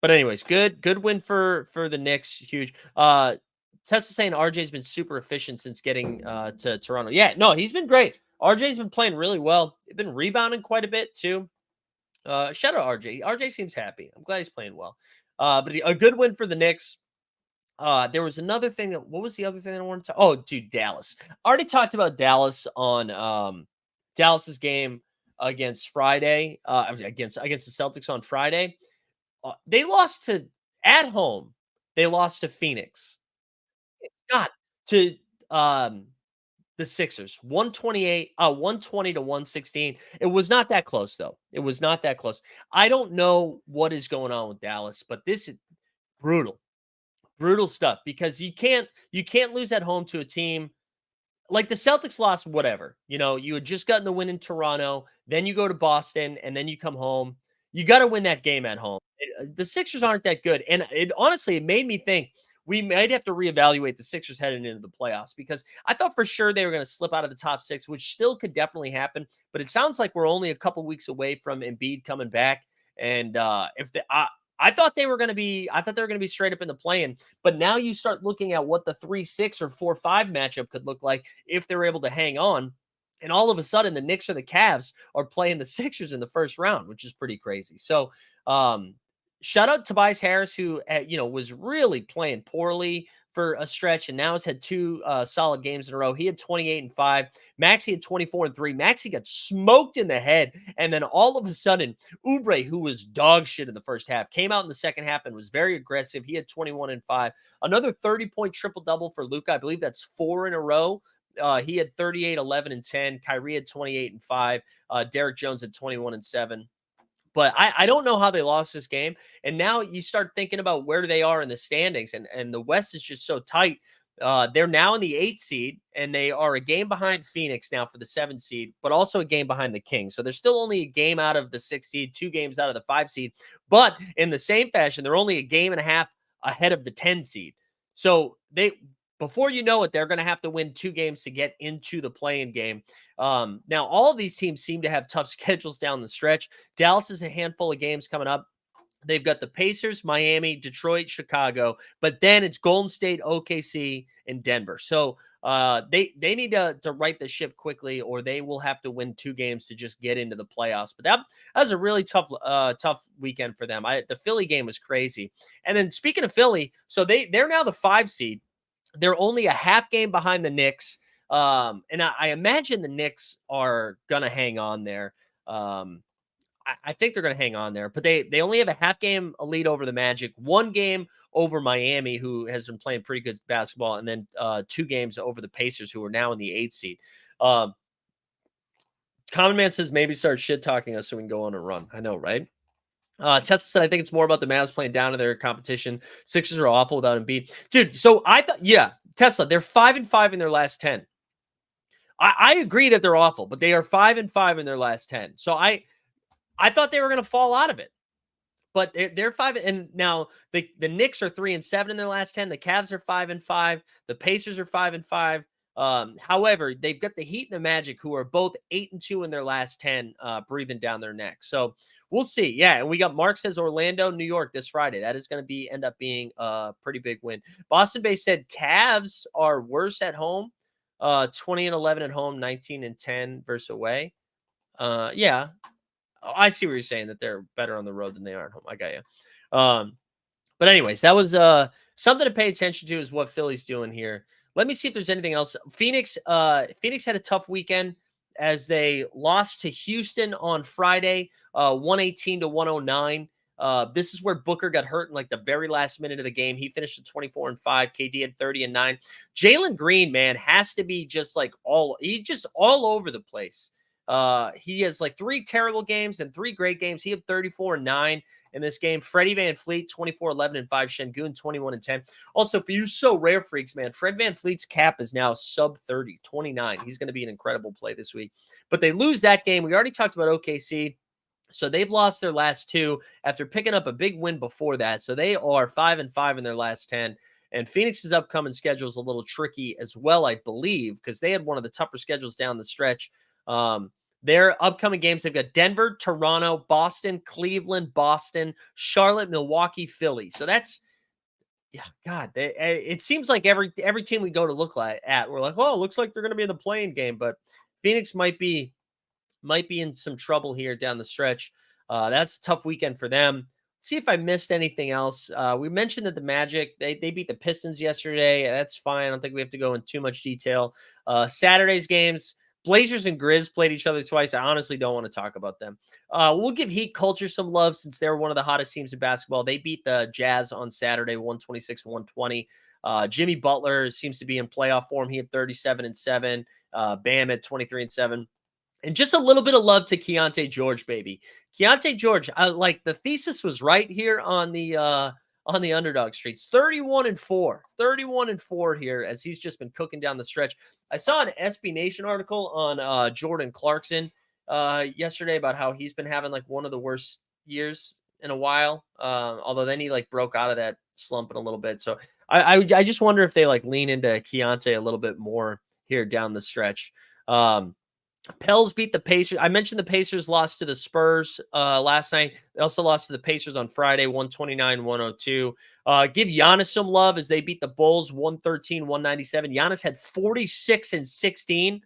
anyways, good win for the Knicks. Huge. Tessa saying RJ's been super efficient since getting to Toronto. Yeah, no, he's been great. RJ's been playing really well. He's been rebounding quite a bit too. Shout out RJ. RJ seems happy. I'm glad he's playing well. But a good win for the Knicks. There was another thing. What was the other thing I wanted to? Oh, dude, Dallas. I already talked about Dallas on Dallas's game against Friday. Against the Celtics on Friday. They lost at home. They lost to Phoenix. Got to the Sixers 120 to 116. It was not that close though. It was not that close. I don't know what is going on with Dallas, but this is brutal stuff because you can't lose at home to a team like the Celtics lost. Whatever, you had just gotten the win in Toronto, then you go to Boston, and then you come home. You got to win that game at home. The Sixers aren't that good, and honestly it made me think we might have to reevaluate the Sixers heading into the playoffs because I thought for sure they were going to slip out of the top 6, which still could definitely happen. But it sounds like we're only a couple weeks away from Embiid coming back, and I thought they were going to be straight up in the play-in. But now you start looking at what the 3-6 or 4-5 matchup could look like if they're able to hang on. And all of a sudden, the Knicks or the Cavs are playing the Sixers in the first round, which is pretty crazy. So, shout out Tobias Harris, who was really playing poorly for a stretch, and now has had 2 solid games in a row. He had 28 and 5. Maxey had 24 and 3. Maxey got smoked in the head, and then all of a sudden, Oubre, who was dog shit in the first half, came out in the second half and was very aggressive. He had 21 and 5. Another 30-point triple-double for Luka. I believe that's 4 in a row. He had 38, 11, and 10. Kyrie had 28 and 5. Derek Jones had 21 and 7. But I don't know how they lost this game. And now you start thinking about where they are in the standings. And the West is just so tight. They're now in the 8th seed, and they are a game behind Phoenix now for the 7th seed, but also a game behind the Kings. So they're still only a game out of the 6th seed, 2 games out of the 5 seed. But in the same fashion, they're only a game and a half ahead of the 10 seed. So before you know it, they're going to have to win 2 games to get into the play-in game. Now, all of these teams seem to have tough schedules down the stretch. Dallas has a handful of games coming up. They've got the Pacers, Miami, Detroit, Chicago, but then it's Golden State, OKC, and Denver. So they need to right the ship quickly, or they will have to win 2 games to just get into the playoffs. But that was a really tough weekend for them. The Philly game was crazy. And then speaking of Philly, so they're now the 5 seed. They're only a half game behind the Knicks. And I imagine the Knicks are going to hang on there. I think they're going to hang on there, but they only have a half game lead over the Magic, 1 game over Miami, who has been playing pretty good basketball, and then 2 games over the Pacers, who are now in the 8th seed. Common Man says maybe start shit talking us so we can go on a run. I know, right? Tesla said, I think it's more about the Mavs playing down to their competition. Sixers are awful without Embiid. Dude, so I thought, yeah, Tesla, they're 5-5 in their last 10. I agree that they're awful, but they are 5-5 in their last 10. So I thought they were going to fall out of it. But they're 5, and now the Knicks are 3-7 in their last 10. The Cavs are 5-5. The Pacers are 5-5. However, they've got the Heat and the Magic, who are both 8-2 in their last 10, breathing down their neck. So we'll see. Yeah, and we got Mark says Orlando, New York this Friday. That is going to end up being a pretty big win. Boston Bay said Cavs are worse at home. 20-11 at home, 19-10 versus away. Yeah, I see what you're saying, that they're better on the road than they are at home. I got you. But anyways, that was something to pay attention to, is what Philly's doing here. Let me see if there's anything else. Phoenix had a tough weekend as they lost to Houston on Friday, 118-109. This is where Booker got hurt in like the very last minute of the game. He finished at 24-5. KD had 30-9. Jalen Green, man, has to be just like he's just all over the place. He has like 3 terrible games and 3 great games. He had 34-9 in this game. Freddie VanVleet, 24-11-5. Şengün, 21-10. Also, for you so rare freaks, man, Fred VanVleet's cap is now sub 30, 29. He's going to be an incredible play this week. But they lose that game. We already talked about OKC. So they've lost their last 2 after picking up a big win before that. So they are 5-5 in their last 10. And Phoenix's upcoming schedule is a little tricky as well, I believe, because they had one of the tougher schedules down the stretch. Their upcoming games, they've got Denver, Toronto, Boston, Cleveland, Boston, Charlotte, Milwaukee, Philly. So that's, yeah, God, it seems like every team we go to look at, we're like, oh, it looks like they're going to be in the playing game, but Phoenix might be in some trouble here down the stretch. That's a tough weekend for them. See if I missed anything else. We mentioned that the Magic, they beat the Pistons yesterday. That's fine. I don't think we have to go in too much detail. Saturday's games, Blazers and Grizz played each other twice. I honestly don't want to talk about them. We'll give Heat Culture some love since they're one of the hottest teams in basketball. They beat the Jazz on Saturday, 126-120. Jimmy Butler seems to be in playoff form. He had 37-7. Bam at 23-7. And just a little bit of love to Keontae George, baby. Keontae George, like the thesis was right here on the underdog streets. 31-4. 31-4 here as he's just been cooking down the stretch. I saw an SB Nation article on Jordan Clarkson yesterday about how he's been having like one of the worst years in a while. Although then he like broke out of that slump in a little bit. So I just wonder if they like lean into Keontae a little bit more here down the stretch. Pels beat the Pacers. I mentioned the Pacers lost to the Spurs last night. They also lost to the Pacers on Friday, 129-102. Give Giannis some love as they beat the Bulls, 113-197. Giannis had 46 and 16.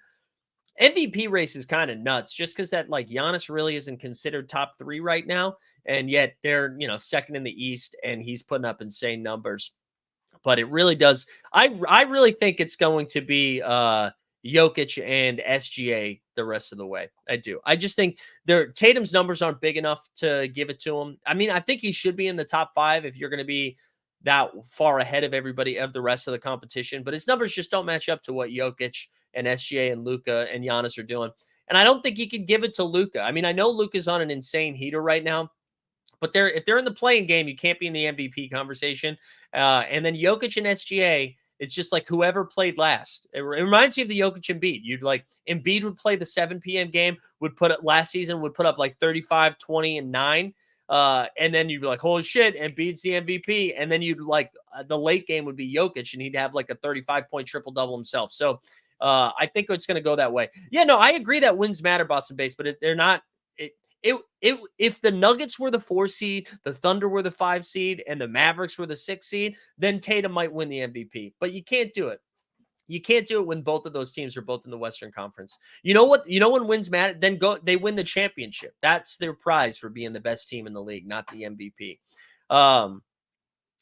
MVP race is kind of nuts just because that like Giannis really isn't considered top 3 right now. And yet they're, second in the East and he's putting up insane numbers. But it really does. I really think it's going to be Jokic and SGA the rest of the way. I do. I just think Tatum's numbers aren't big enough to give it to him. I mean, I think he should be in the top 5 if you're going to be that far ahead of everybody of the rest of the competition. But his numbers just don't match up to what Jokic and SGA and Luka and Giannis are doing. And I don't think he can give it to Luka. I mean, I know Luka's on an insane heater right now, but if they're in the playing game, you can't be in the MVP conversation. And then Jokic and SGA, it's just like whoever played last. It reminds you of the Jokic and Embiid. Embiid would play the 7 p.m. game, last season would put up like 35, 20, and 9. And then you'd be like, holy shit, Embiid's the MVP. And then the late game would be Jokic and he'd have like a 35-point triple-double himself. So I think it's going to go that way. Yeah, no, I agree that wins matter, Boston Base, but they're not. If the Nuggets were the 4 seed, the Thunder were the 5 seed, and the Mavericks were the 6 seed, then Tatum might win the MVP. But you can't do it. You can't do it when both of those teams are both in the Western Conference. You know what? You know when wins matter? Then they win the championship. That's their prize for being the best team in the league, not the MVP. And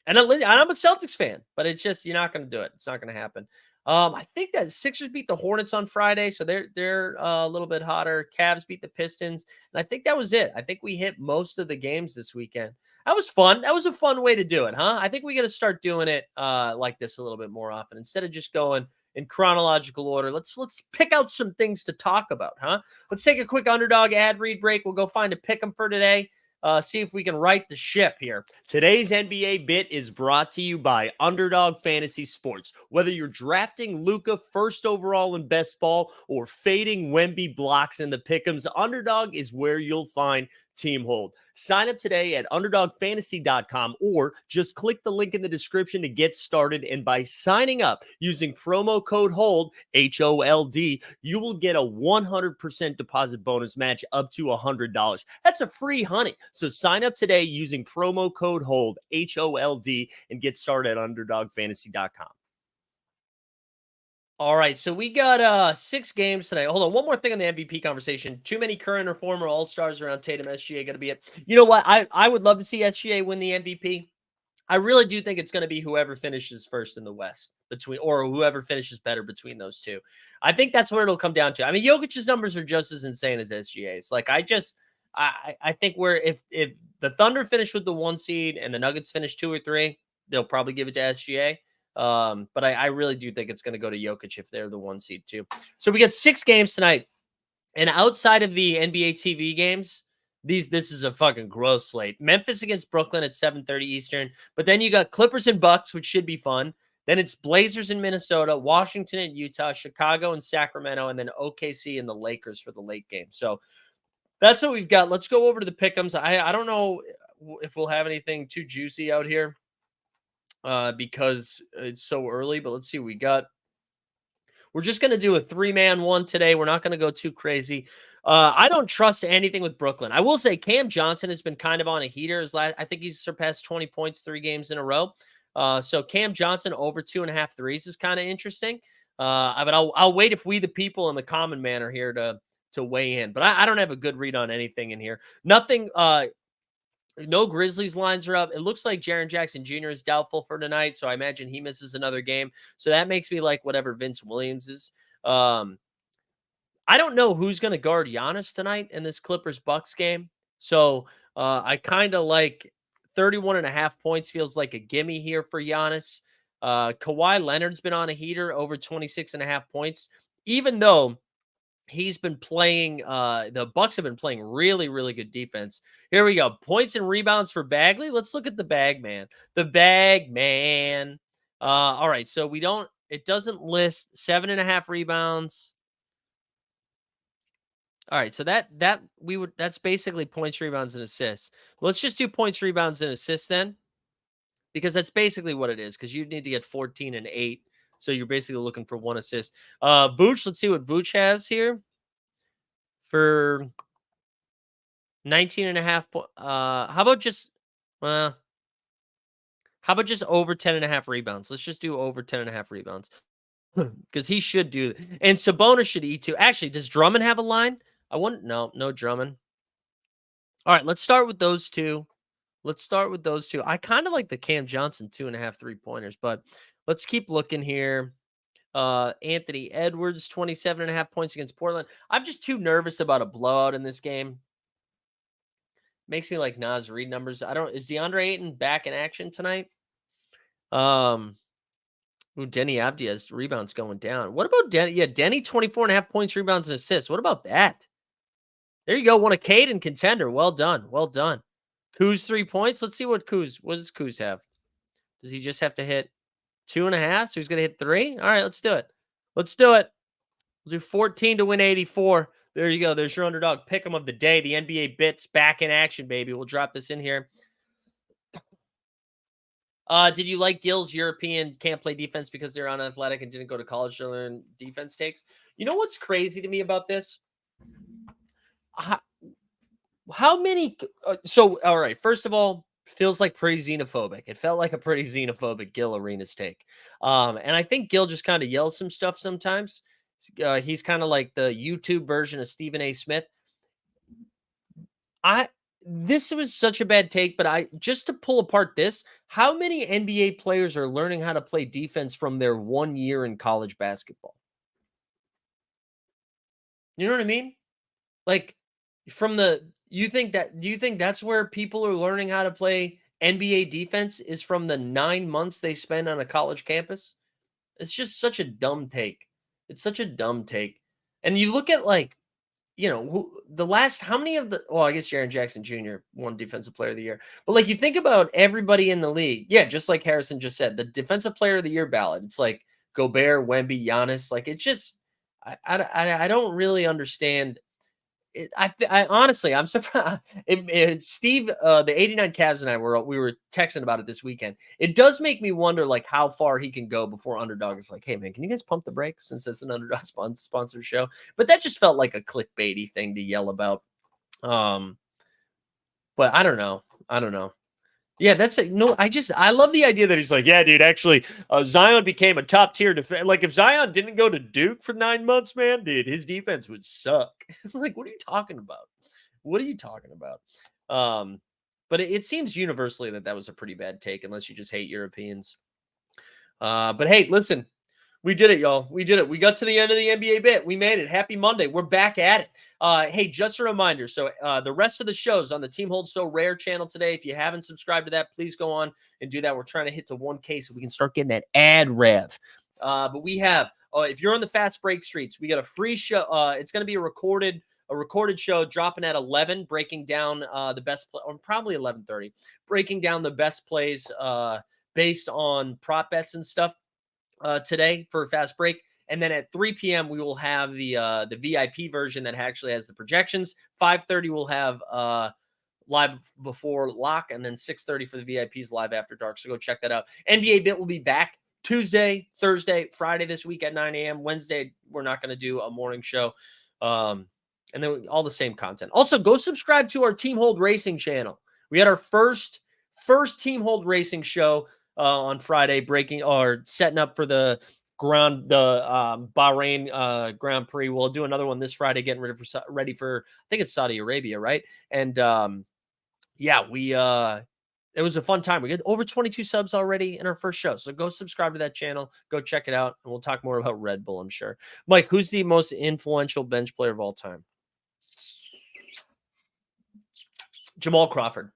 I'm a Celtics fan, but it's just you're not going to do it. It's not going to happen. I think that Sixers beat the Hornets on Friday, so they're a little bit hotter. Cavs beat the Pistons, and I think that was it. I think we hit most of the games this weekend. That was fun. That was a fun way to do it, huh? I think we got to start doing it like this a little bit more often instead of just going in chronological order. Let's pick out some things to talk about, huh? Let's take a quick underdog ad read break. We'll go find a pick 'em for today. see if we can right the ship here. Today's NBA bit is brought to you by Underdog Fantasy Sports. Whether you're drafting Luka first overall in best ball or fading Wemby blocks in the pick'ems, Underdog is where you'll find Team Hold. Sign up today at underdogfantasy.com or just click the link in the description to get started. And by signing up using promo code HOLD, HOLD, you will get a 100% deposit bonus match up to $100. That's a free honey. So sign up today using promo code HOLD, HOLD, and get started at underdogfantasy.com. All right, so we got 6 games tonight. Hold on, one more thing on the MVP conversation. Too many current or former All-Stars around Tatum. SGA going to be it. You know what? I would love to see SGA win the MVP. I really do think it's going to be whoever finishes first in the West or whoever finishes better between those two. I think that's what it'll come down to. I mean, Jokic's numbers are just as insane as SGA's. Like, I think if the Thunder finish with the 1 seed and the Nuggets finish 2 or 3, they'll probably give it to SGA. But I really do think it's going to go to Jokic if they're the 1 seed too. So we got 6 games tonight, and outside of the NBA TV games, this is a fucking gross slate. Memphis against Brooklyn at 7:30 Eastern, but then you got Clippers and Bucks, which should be fun. Then it's Blazers in Minnesota, Washington and Utah, Chicago and Sacramento, and then OKC and the Lakers for the late game. So that's what we've got. Let's go over to the pick'ems. I don't know if we'll have anything too juicy out here. Because it's so early, but let's see what we got. We're just going to do a 3-man one today. We're not going to go too crazy. I don't trust anything with Brooklyn. I will say Cam Johnson has been kind of on a heater. I think he's surpassed 20 points 3 games in a row. So Cam Johnson over 2.5 threes is kind of interesting. But I'll wait if we the people in the common man are here to weigh in. But I don't have a good read on anything in here. Nothing. No Grizzlies lines are up. It looks like Jaren Jackson Jr. is doubtful for tonight, so I imagine he misses another game. So that makes me like whatever Vince Williams is. I don't know who's going to guard Giannis tonight in this Clippers-Bucks game. So I kind of like 31.5 points feels like a gimme here for Giannis. Kawhi Leonard's been on a heater over 26.5 points, even though he's been playing, the Bucks have been playing really, really good defense. Here we go. Points and rebounds for Bagley. Let's look at the bag man. The bag man. All right. So it doesn't list 7.5 rebounds. All right. So that's basically points, rebounds, and assists. Let's just do points, rebounds, and assists then, because that's basically what it is. Because you need to get 14 and 8. So you're basically looking for 1 assist. Vooch, let's see what Vooch has here for 19.5. How about just over 10.5 rebounds? Let's just do over 10.5 rebounds because he should do. And Sabonis should eat too. Actually, does Drummond have a line? No Drummond. All right, let's start with those two. I kind of like the Cam Johnson 2.5 3-pointers, but let's keep looking here. Anthony Edwards, 27.5 points against Portland. I'm just too nervous about a blowout in this game. Makes me like Nas Reed numbers. Is DeAndre Ayton back in action tonight? Denny Avdia's rebounds going down. What about Denny? Yeah, Denny, 24.5 points, rebounds, and assists. What about that? There you go. Won a Caden contender. Well done. Kuz 3 points. Let's see what does Kuz have? Does he just have to hit 2.5? So he's going to hit 3? All right, let's do it. We'll do 14 to win 84. There you go. There's your underdog pick'em of the day. The NBA bits back in action, baby. We'll drop this in here. Did you like Gil's European can't play defense because they're unathletic and didn't go to college to learn defense takes? You know what's crazy to me about this? How many? All right. First of all, feels like pretty xenophobic. It felt like a pretty xenophobic Gil Arenas take. And I think Gil just kind of yells some stuff sometimes. He's kind of like the YouTube version of Stephen A. Smith. This was such a bad take, but just to pull apart this, how many NBA players are learning how to play defense from their 1 year in college basketball? You know what I mean? Like do you think that's where people are learning how to play NBA defense is from the 9 months they spend on a college campus? It's just such a dumb take. It's such a dumb take. And you look at like how many of well, I guess Jaren Jackson Jr. won Defensive Player of the Year. But like you think about everybody in the league, yeah, just like Harrison just said, the Defensive Player of the Year ballot, it's like Gobert, Wemby, Giannis. Like it just, I don't really understand. I honestly, I'm surprised. Steve, the '89 Cavs and I we were texting about it this weekend. It does make me wonder, like how far he can go before Underdog is like, "Hey man, can you guys pump the brakes since it's an Underdog sponsored show?" But that just felt like a clickbaity thing to yell about. But I don't know. Yeah, that's it. No, I love the idea that he's like, yeah, dude, actually, Zion became a top tier defense. Like, if Zion didn't go to Duke for 9 months, man, dude, his defense would suck. Like, what are you talking about? What are you talking about? But it seems universally that was a pretty bad take, unless you just hate Europeans. But hey, listen, we did it, y'all. We did it. We got to the end of the NBA bit. We made it. Happy Monday. We're back at it. Hey, just a reminder. So the rest of the shows on the Team Hold So Rare channel today, if you haven't subscribed to that, please go on and do that. We're trying to hit to 1K so we can start getting that ad rev. But we have, if you're on the fast break streets, we got a free show. It's going to be a recorded show dropping at 11, breaking down the best play, or probably 11:30, breaking down the best plays based on prop bets and stuff. Today for a fast break, and then at 3 p.m. we will have the VIP version that actually has the projections. 5:30 we'll have live before lock, and then 6:30 for the VIPs live after dark. So go check that out. NBA Bit will be back Tuesday, Thursday, Friday this week at 9 a.m. Wednesday we're not going to do a morning show, and then all the same content. Also, go subscribe to our Team Hold Racing channel. We had our first Team Hold Racing show on Friday, setting up for the Bahrain Grand Prix. We'll do another one this Friday, getting ready for I think it's Saudi Arabia, right? And it was a fun time. We got over 22 subs already in our first show, so go subscribe to that channel, go check it out, and we'll talk more about Red Bull, I'm sure. Mike, who's the most influential bench player of all time? Jamal Crawford.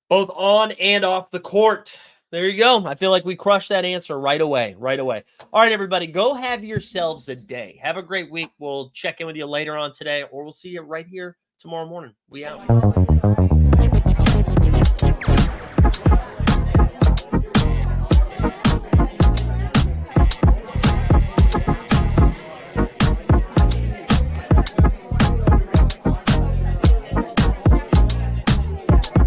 Both on and off the court. There you go. I feel like we crushed that answer right away. All right, everybody, go have yourselves a day. Have a great week. We'll check in with you later on today, or we'll see you right here tomorrow morning. We out.